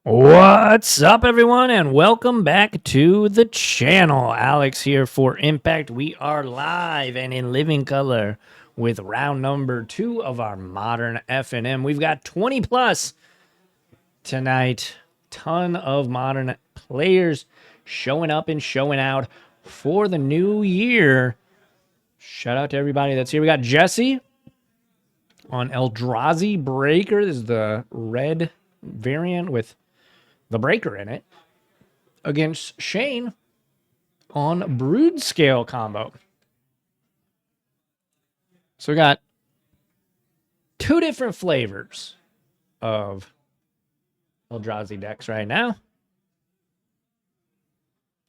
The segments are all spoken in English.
What's up, everyone, and welcome back to the channel. Alex here for Impact. We are live and in living color with round number 2 of our Modern FNM. We've got 20 plus tonight. Ton of Modern players showing up and showing out for the new year. Shout out to everybody that's here. We got Jesse on Eldrazi Breaker. This is the red variant with the breaker in it, against Shane on Broodscale combo. So we got two different flavors of Eldrazi decks right now.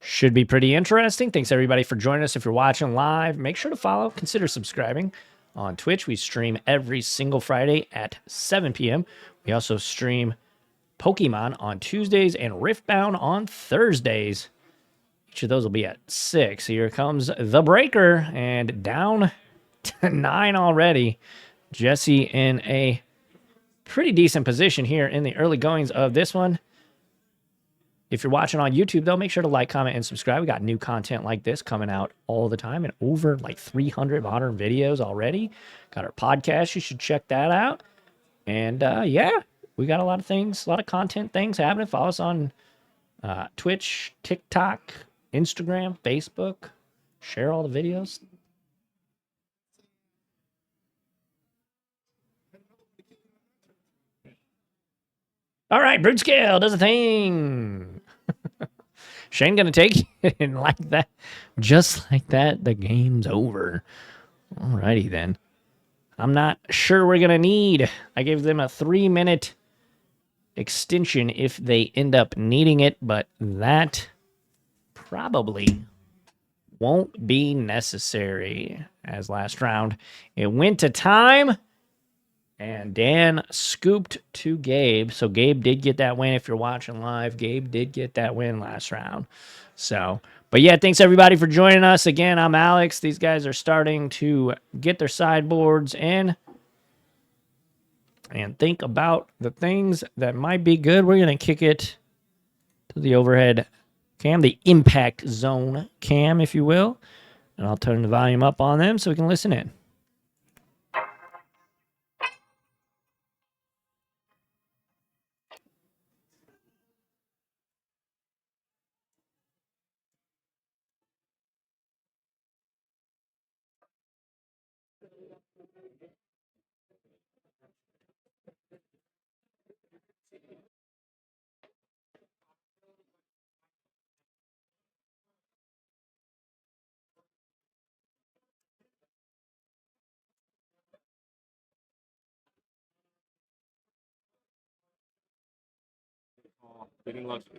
Should be pretty interesting. Thanks everybody for joining us. If you're watching live, make sure to follow, consider subscribing. On Twitch, we stream every single Friday at 7 p.m. We also stream Pokemon on Tuesdays and Riftbound on Thursdays. Each of those will be at 6. Here comes the breaker, and down to 9 already. Jesse in a pretty decent position here in the early goings of this one. If you're watching on YouTube, though, make sure to like, comment, and subscribe. We got new content like this coming out all the time, and over like 300 modern videos already. Got our podcast. You should check that out. And yeah, we got a lot of things, a lot of content things happening. Follow us on Twitch, TikTok, Instagram, Facebook. Share all the videos. All right, Broodscale does a thing. Shane gonna take it, and like that, just like that, the game's over. Alrighty then. I'm not sure we're gonna need. I gave them a 3-minute extension if they end up needing it, but that probably won't be necessary. As last round, it went to time, and Dan scooped to Gabe. So Gabe did get that win. If you're watching live, Gabe did get that win last round. So, but yeah, thanks everybody for joining us. Again, I'm Alex. These guys are starting to get their sideboards in and think about the things that might be good. We're going to kick it to the overhead cam, the impact zone cam, if you will. And I'll turn the volume up on them so we can listen in. Getting lost.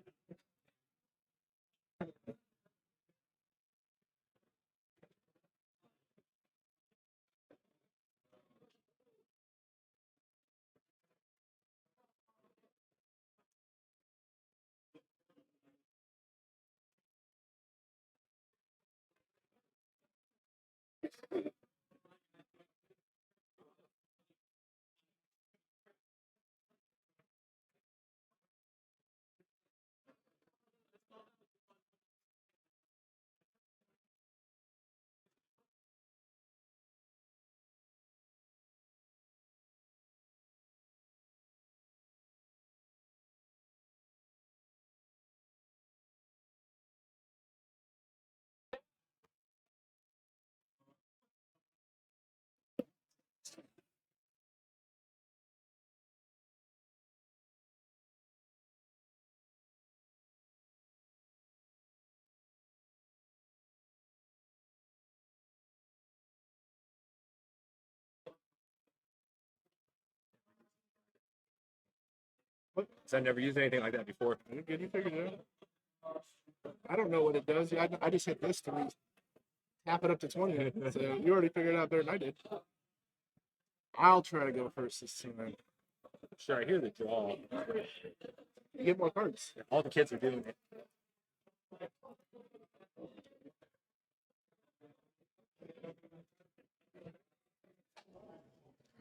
I never used anything like that before. Good, you figured it out. I don't know what it does. I just hit this to tap it up to 20. So you already figured it out better than I did. I'll try to go first this time. Sure, I hear the draw. You get more cards. All the kids are doing it.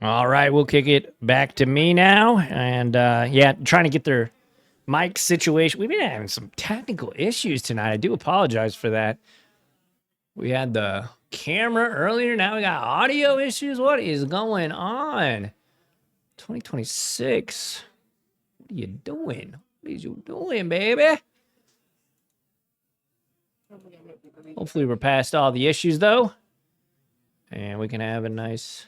All right, we'll kick it back to me now. And yeah, trying to get their mic situation. We've been having some technical issues tonight. I do apologize for that. We had the camera earlier. Now we got audio issues. What is going on? 2026. What are you doing? What is you doing, baby? Hopefully we're past all the issues, though. And we can have a nice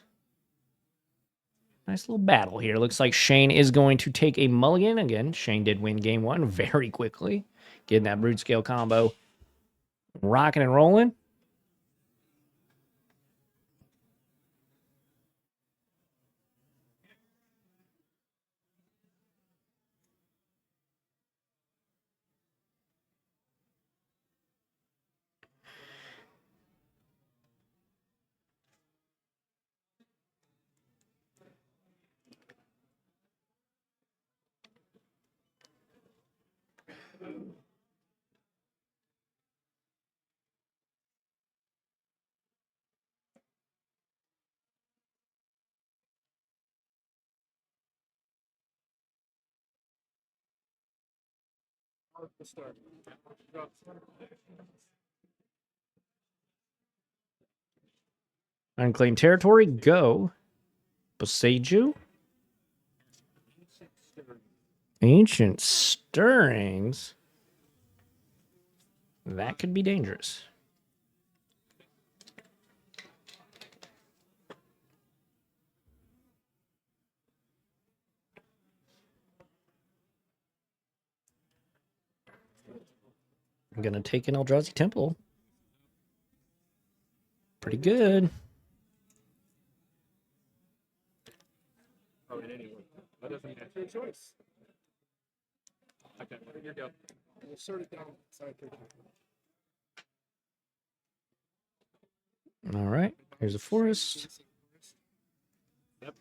little battle here. Looks like Shane is going to take a mulligan. Again, Shane did win game one very quickly. Getting that Broodscale combo rocking and rolling. Let's start. Unclaimed territory, go. Boseiju. Ancient Stirrings. That could be dangerous. I'm going to take an Eldrazi Temple. Pretty good. Oh, anyway. That doesn't answer your choice. Okay, here you go. We'll sort it down. Sorry, All right. Here's a forest. Yep.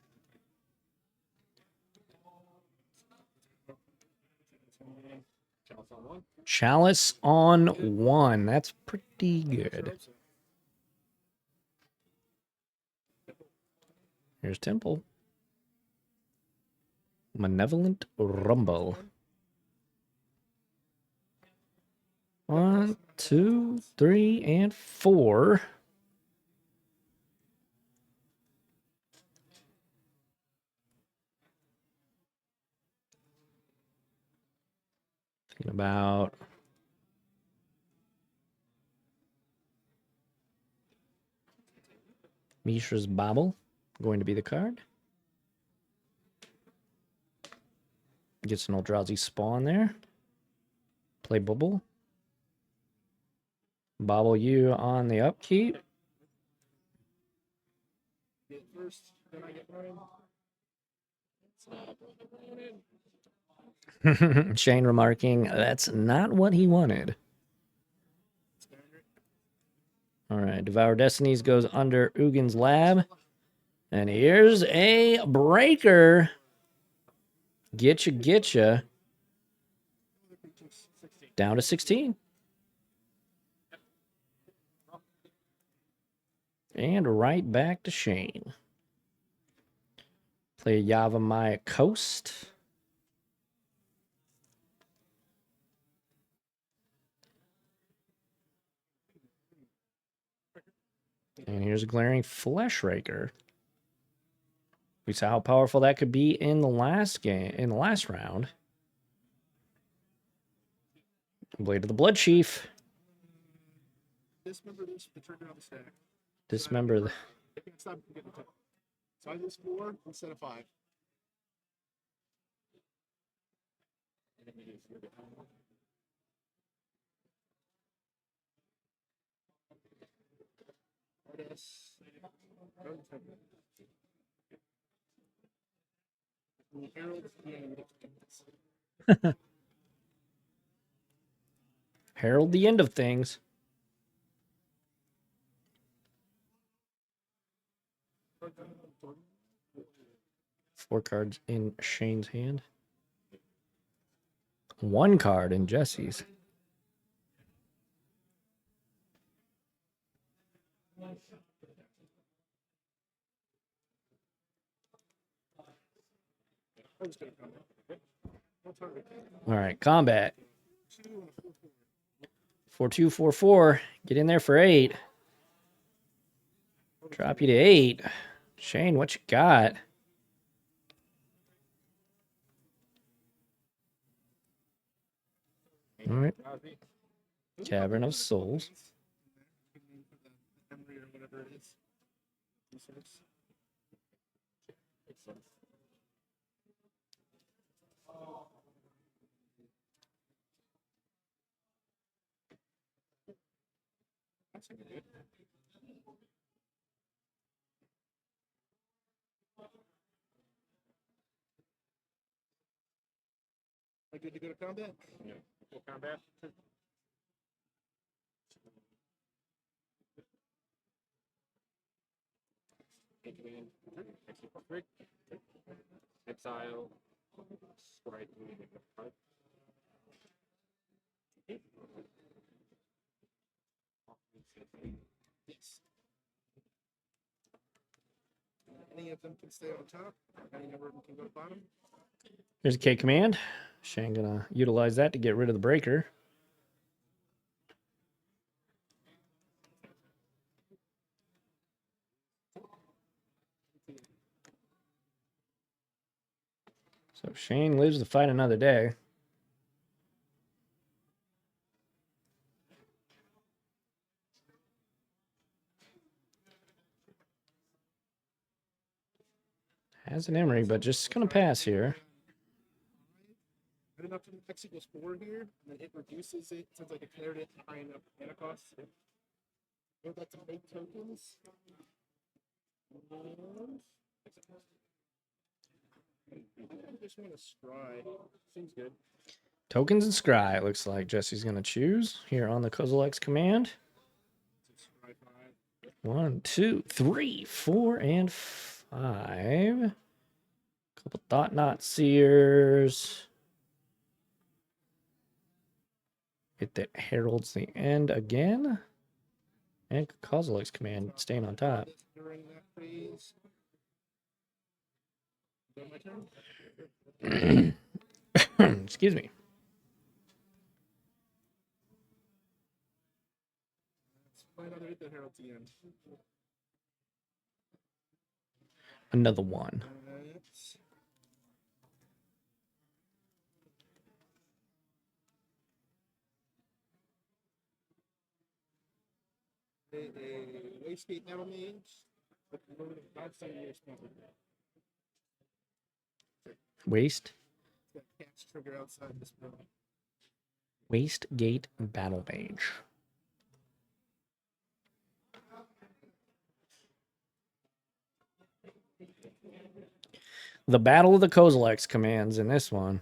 Chalice on one. That's pretty good. Here's Temple. Malevolent Rumble. 1, 2, 3, and 4. Thinking about Mishra's Bobble. Going to be the card. Gets an Eldrazi spawn there. Play Bubble. Bobble you on the upkeep. First, then I get mine. Shane remarking, that's not what he wanted. All right, Devour Destinies goes under Ugin's Lab. And here's a breaker. Getcha. Down to 16. And right back to Shane. Play Yavimaya Coast. And here's a Glaring Flesh Raker. We saw how powerful that could be in the last game, in the last round. Blade of the Blood Chief. Dismember this to trigger on the stack. Dismember the. So I lose 4 instead of 5. Herald the end of things. Four cards in Shane's hand. 1 card in Jesse's. I'm just gonna come back. Okay. No target. All right, combat. 2 and a 4/4. 4244. Get in there for 8. Drop you to 8. Shane, what you got? All right. Cavern of Souls. Memory or whatever it is. Resource. That's gonna be good. Are good to go to combat? Yeah. Full combat. Take command. Execute for 3. Exile. Strike. Yes. Any of them can stay on top. Any number of them can go to bottom. Here's a K command. Shane gonna utilize that to get rid of the breaker. So Shane lives to fight another day. Has an Emery, but just gonna pass here. Good enough to X equals 4 here, and then it reduces it since I declared it high enough mana cost. Go back to make tokens. And I just want to scry. Seems good. Tokens and Scry. It looks like Jesse's gonna choose here on the Kozilek's command. Scry 5. 1, 2, 3, 4, and 5. Couple Thought Knot Seers. It that heralds the end again. And Kozilek's command staying on top. During that phase. Is that my turn? Excuse me. Let's play another hit that heralds the end. Another one. Let's play a Wastegate Metal Mage. But outside of your spell. Waste. It's got cast trigger outside this spell. Waste Gate Battle Mage. The Battle of the Kozilek's commands in this one.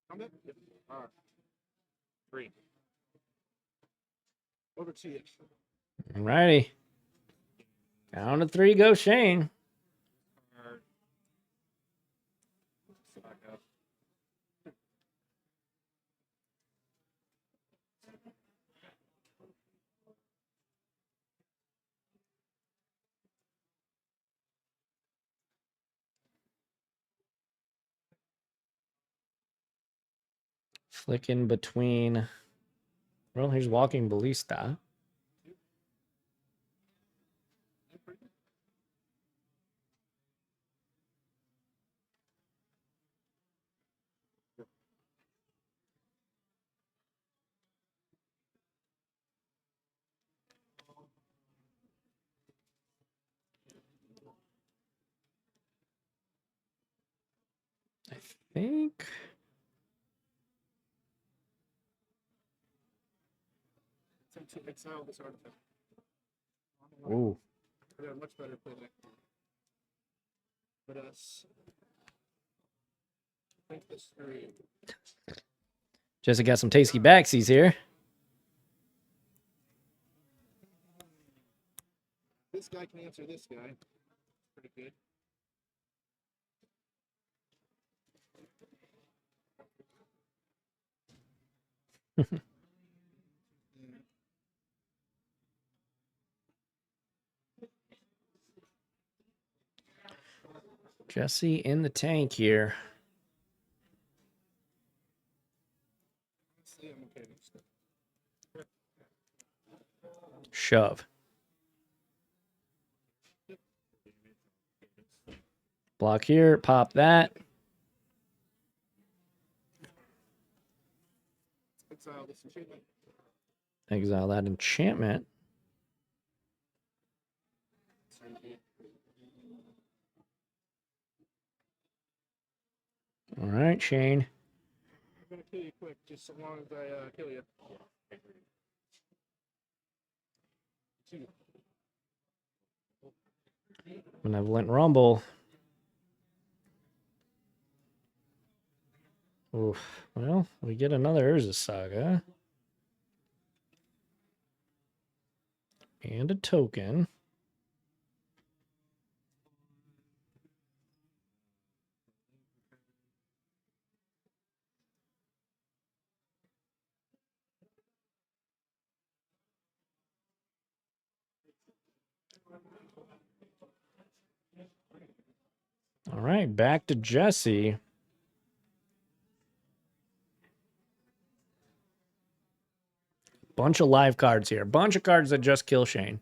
Combat? Yep. All right. 3. Over to you. Alrighty. Down to 3 go Shane. Card. Back up. Flicking between. Well, here's Walking Ballista. I think. Time to exile this artifact. Ooh. I got a much better play back. But Think this through. Jesse got some tasty backsies here. This guy can answer this guy. Pretty good. Jesse in the tank here. Honestly, I'm okay with this. Shove. Block here, pop that. Exile this achievement. Exile that enchantment. All right, Shane. I'm gonna kill you quick, just so long as I kill you. Two. Benevolent Rumble. Oof. Well, we get another Urza Saga. And a token. All right, back to Jesse. Bunch of live cards here. Bunch of cards that just kill Shane.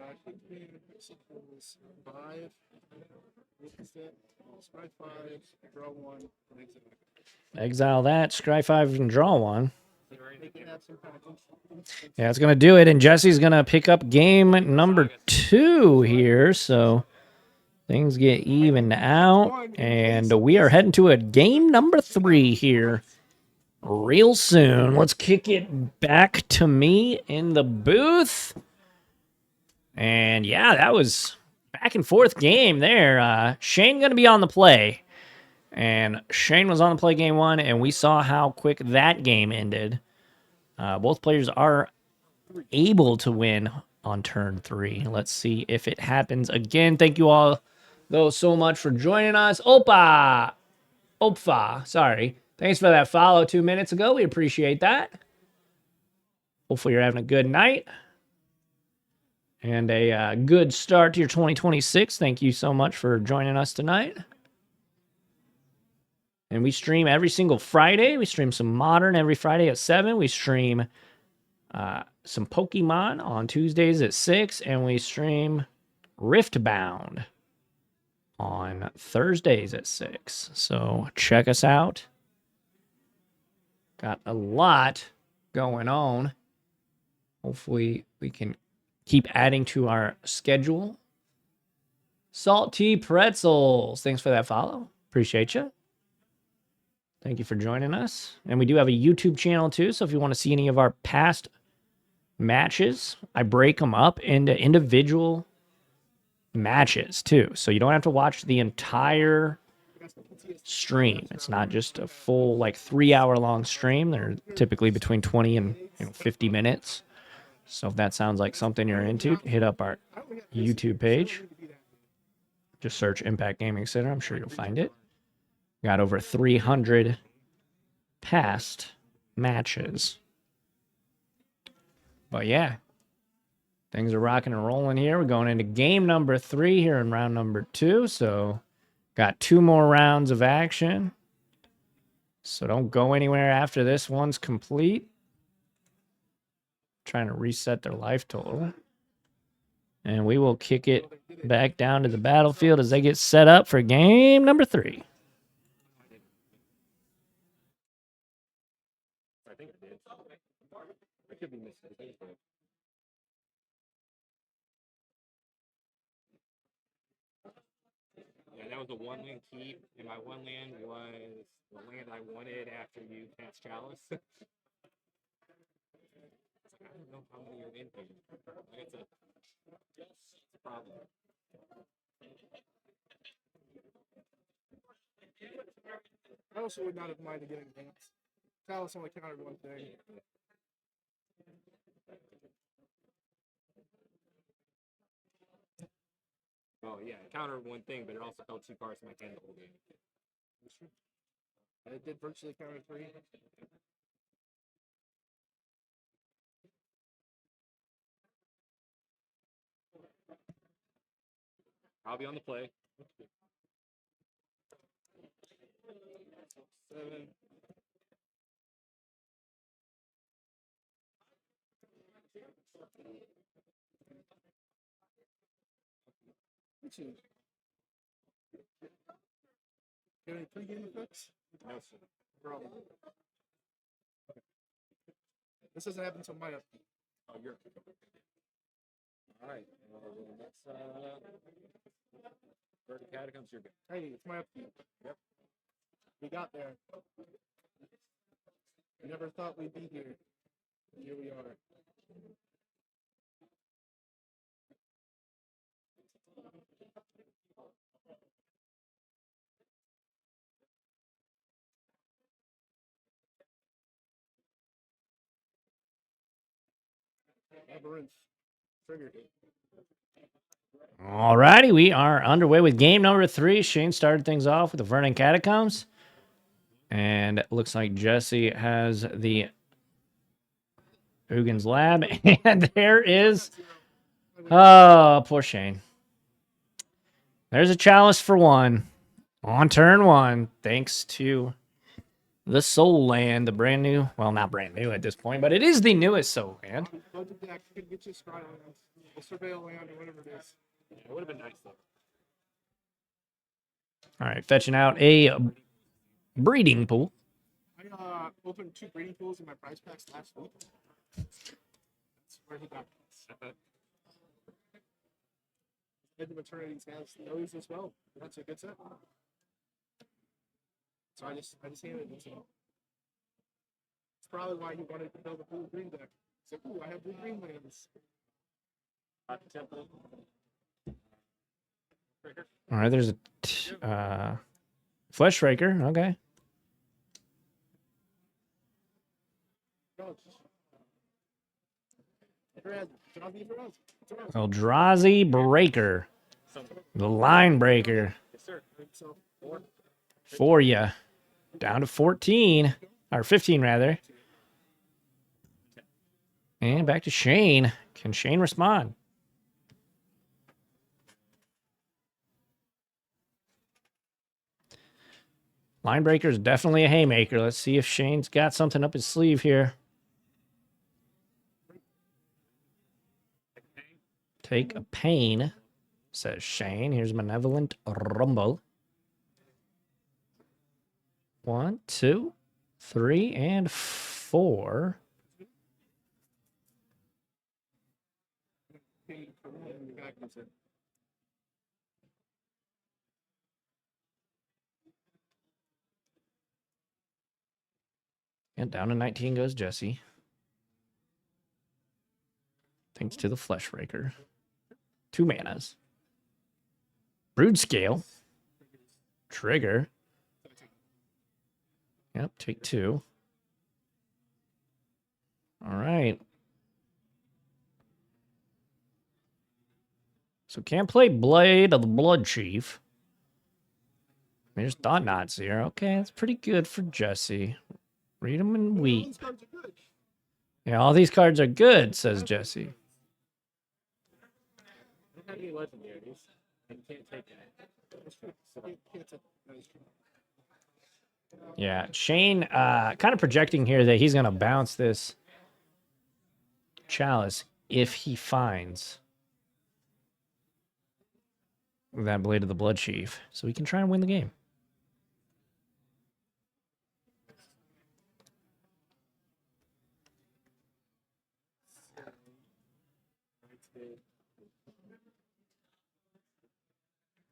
I think we equals 5. What's that? Strike 5, draw 1, and exile. Exile that, scry 5 and draw 1. They can have some kind of Yeah, it's going to do it. And Jesse's going to pick up game number 2 here. So things get evened out. And we are heading to a game number 3 here real soon. Let's kick it back to me in the booth. And yeah, that was back and forth game there. Shane going to be on the play. And Shane was on the play game 1, and we saw how quick that game ended. Both players are able to win on turn 3. Let's see if it happens again. Thank you all, though, so much for joining us. Opfa, sorry. Thanks for that follow 2 minutes ago. We appreciate that. Hopefully you're having a good night and a good start to your 2026. Thank you so much for joining us tonight. And we stream every single Friday. We stream some Modern every Friday at 7. We stream some Pokemon on Tuesdays at 6. And we stream Riftbound on Thursdays at 6. So check us out. Got a lot going on. Hopefully we can keep adding to our schedule. Salty Pretzels. Thanks for that follow. Appreciate you. Thank you for joining us. And we do have a YouTube channel too. So if you want to see any of our past matches, I break them up into individual matches too. So you don't have to watch the entire stream. It's not just a full 3-hour long stream. They're typically between 20 and 50 minutes. So if that sounds like something you're into, hit up our YouTube page. Just search Impact Gaming Center. I'm sure you'll find it. Got over 300 past matches. But yeah, things are rocking and rolling here. We're going into game number 3 here in round number 2. So got 2 more rounds of action. So don't go anywhere after this one's complete. Trying to reset their life total. And we will kick it back down to the battlefield as they get set up for game number 3. could be missing things, but yeah, that was a 1-land keep, and my 1-land was the land I wanted after you cast Chalice. It's like, I don't know how many are in here. Like, it's a problem. I also would not have minded getting advanced. Chalice only countered one thing. Oh yeah, it countered one thing, but it also held 2 cards in my hand the whole game. It did virtually counter 3. I'll be on the play. 7. Which is got any pregame effects? No, sir. Problem. This doesn't happen until my upkeep. Oh, you're. All right. Let's Burning Catacombs, you're good. Hey, it's my upkeep. Yep. We got there. I never thought we'd be here. Here we are. Labyrinth. Triggered it. Alrighty, we are underway with game number 3. Shane started things off with the Vernon Catacombs. And it looks like Jesse has the Ugins Lab. And there is... Oh, poor Shane. There's a chalice for 1 on turn 1, thanks to the Soul Land, the brand new... Well, not brand new at this point, but it is the newest Soul Land. Budget deck could get you Scry lands. Or Surveil land or whatever it is. Yeah, it would have been nice though. All right, fetching out a breeding pool. I opened 2 breeding pools in my prize packs last week. That's where he got this. Edge of Eternities has those as well. That's a good set. So I just handed it to him. It's probably why he wanted to build a blue green deck. He's like, ooh, I have blue green lands. Temple. Trigger. All right, there's a Flesh Raker. Okay. Eldrazi Breaker. The Line Breaker. Yes, sir. So, For you. Down to 14. Or 15, rather. And back to Shane. Can Shane respond? Linebreaker is definitely a haymaker. Let's see if Shane's got something up his sleeve here. Take a pain, says Shane. Here's Malevolent Rumble. 1, 2, 3, and 4. And down to 19 goes Jesse. Thanks to the Flesh Raker. 2 manas. Broodscale. Trigger. Yep, take 2. All right. So can't play Blade of the Blood Chief. There's Thought Knots here. Okay, that's pretty good for Jesse. Read them and weep. Yeah, all these cards are good, says Jesse. I don't have any legendaries. And you can't take that. Yeah, Shane kind of projecting here that he's going to bounce this Chalice if he finds that Blade of the Blood Chief, so he can try and win the game.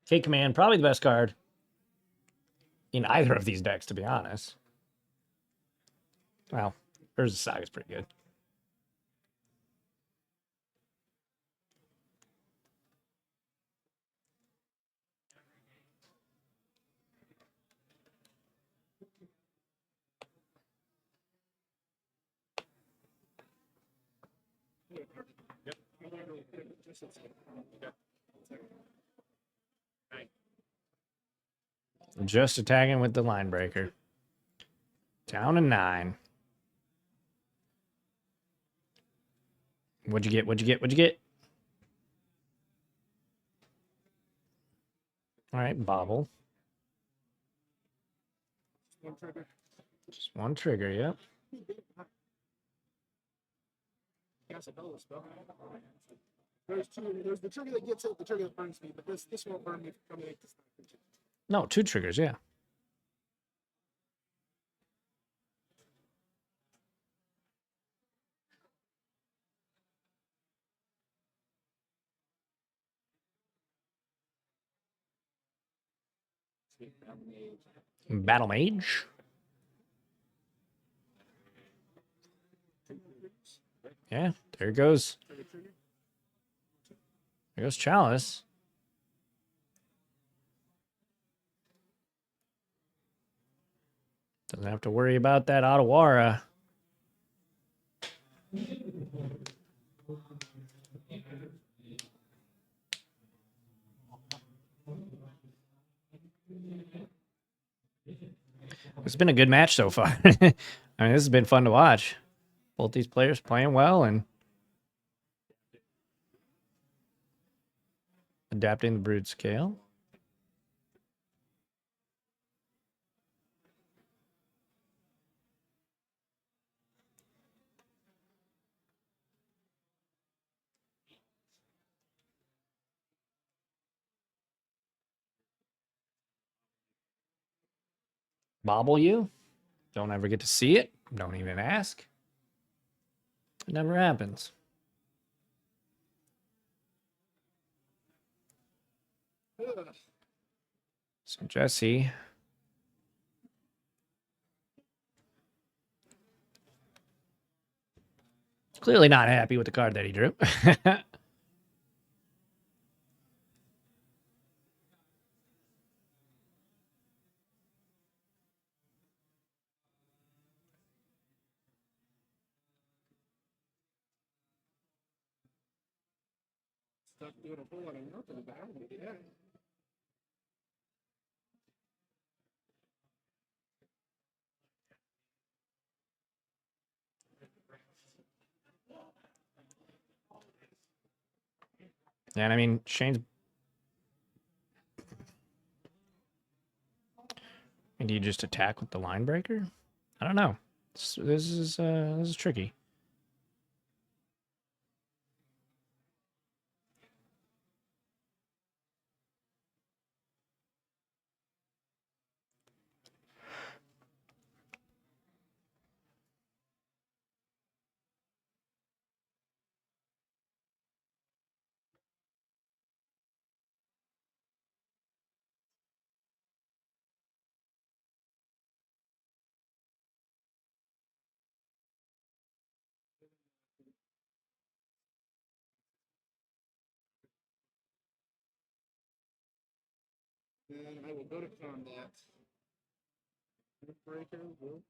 K-Command, probably the best card in either of these decks, to be honest. Well, Urza Saga's pretty good. Just attacking with the line breaker. Down to 9. What'd you get? What'd you get? What'd you get? All right, Bobble. One trigger. Just one trigger, yep. That's a double spell. There's two. There's the trigger that gets it, the trigger that burns me, but this won't burn me from it. No, 2 triggers, yeah. Battle Mage. Yeah, there it goes. There goes Chalice. Doesn't have to worry about that Otawara. It's been a good match so far. I mean, this has been fun to watch. Both these players playing well and adapting the brood scale. Bobble you. Don't ever get to see it. Don't even ask. It never happens. So Jesse. Clearly not happy with the card that he drew. Stuck doing a whole lot of nothing about it. Yeah. And I mean, Shane's. And do you just attack with the line breaker? I don't know. This is tricky. Then I will go to combat. Breaker will.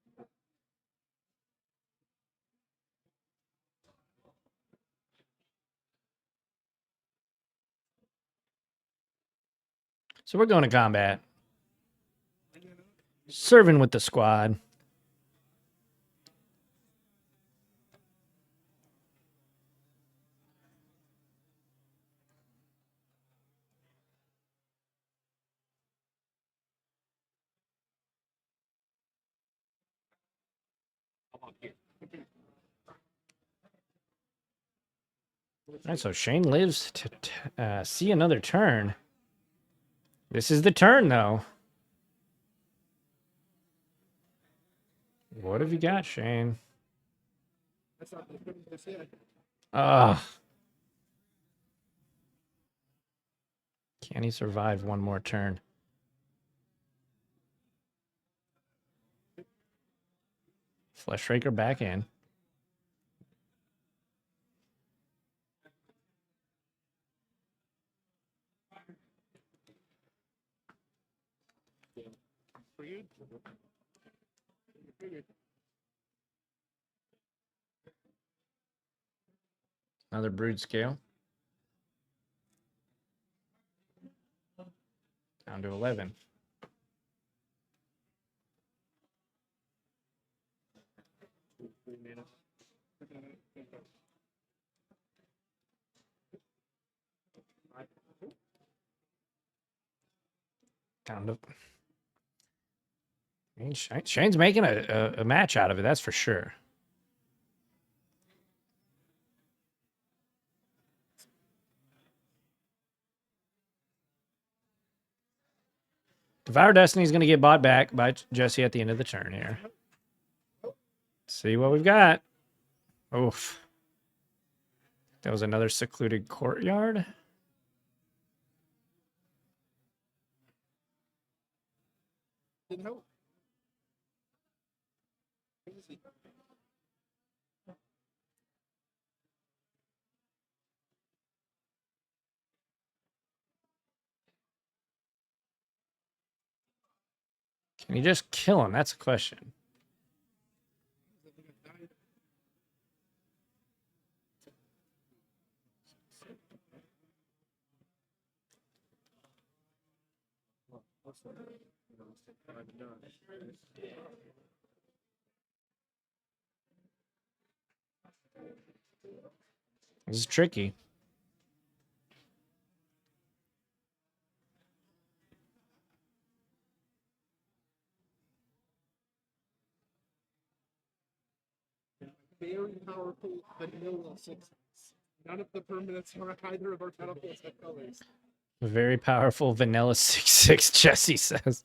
So we're going to combat. Serving with the squad. All right, so Shane lives to see another turn. This is the turn, though. What have you got, Shane? That's not as good as this yet. Ugh. Can he survive one more turn? Fleshraker back in. Another Broodscale. Down to 11. Down to... I mean, Shane's making a match out of it, that's for sure. Devour Destiny is going to get bought back by Jesse at the end of the turn here. Let's see what we've got. Oof. That was another secluded courtyard. Didn't help. Can you just kill him? That's a question. This is tricky. Very powerful vanilla 6. None of the permanents are either of our battlefields have colors. Very powerful vanilla 6/6, Jesse says.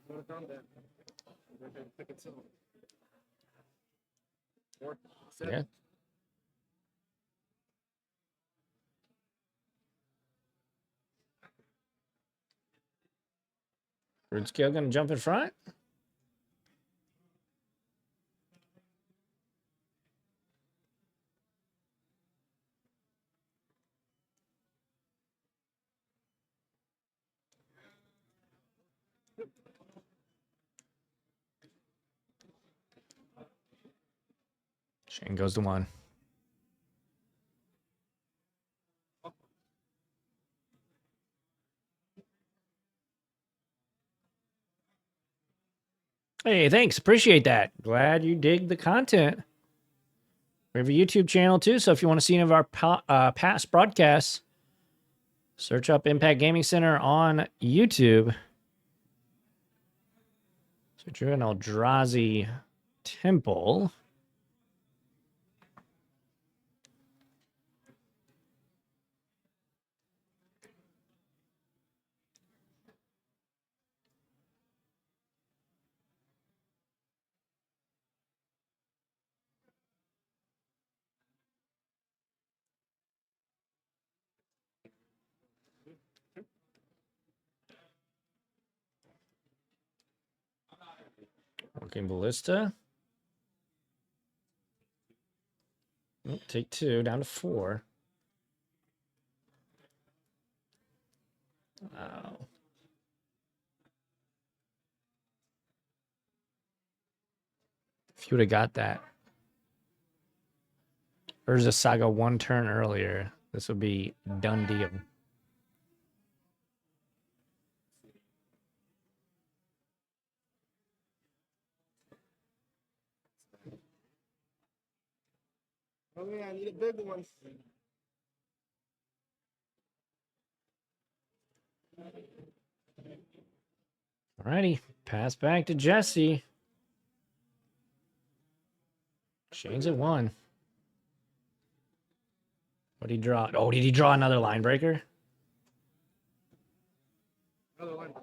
Go to combat. Pick itself. 4, 7. Yeah. Broodscale going to jump in front? Shane goes to 1. Hey, thanks. Appreciate that. Glad you dig the content. We have a YouTube channel too, so if you want to see any of our past broadcasts, search up Impact Gaming Center on YouTube. So you're an Eldrazi temple. Working Ballista. Oh, take 2, down to 4. Wow. If you would have got that Urza Saga 1 turn earlier, this would be done deal. Oh yeah, I need a big one. Alrighty, pass back to Jesse. Shane's at 1. What did he draw? Oh, did he draw another line breaker? Another line.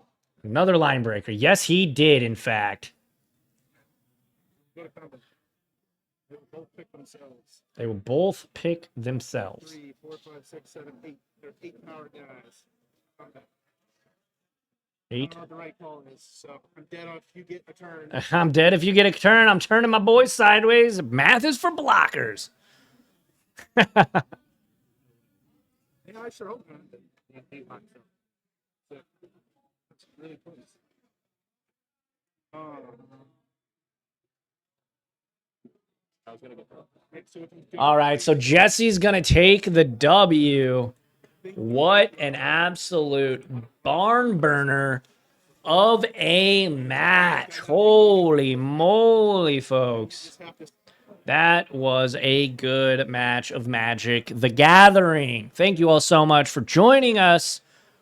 Another line breaker. Yes, he did, in fact. Go to combat. both pick themselves. They will both pick themselves. 3, 4, 5, 6, 7, 8. They're 8 power guys. Okay. I 8. don't know what the right call is, so I'm dead on if you get a turn. I'm dead if you get a turn. I'm turning my boys sideways. Math is for blockers. Yeah, I sure hope not. Yeah, think about it. So, that's really close. I was gonna go. All right, so Jesse's going to take the W. What an absolute barn burner of a match. Holy moly, folks. That was a good match of Magic the Gathering. Thank you all so much for joining us.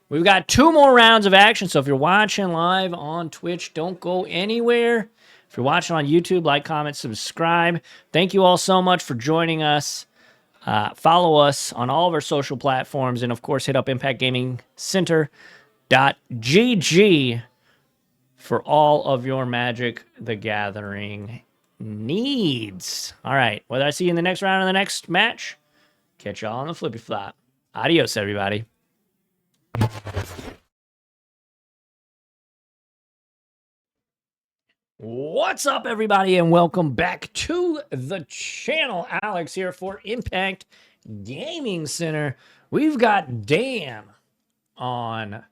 We've got 2 more rounds of action, so if you're watching live on Twitch, don't go anywhere. If you're watching on YouTube, like, comment, subscribe. Thank you all so much for joining us. Follow us on all of our social platforms, and of course, hit up impactgamingcenter.gg for all of your Magic the Gathering needs. All right, whether I see you in the next round or the next match, catch y'all on the flippy flop. Adios, everybody. What's up, everybody, and welcome back to the channel. Alex here for Impact Gaming Center. We've got Dan on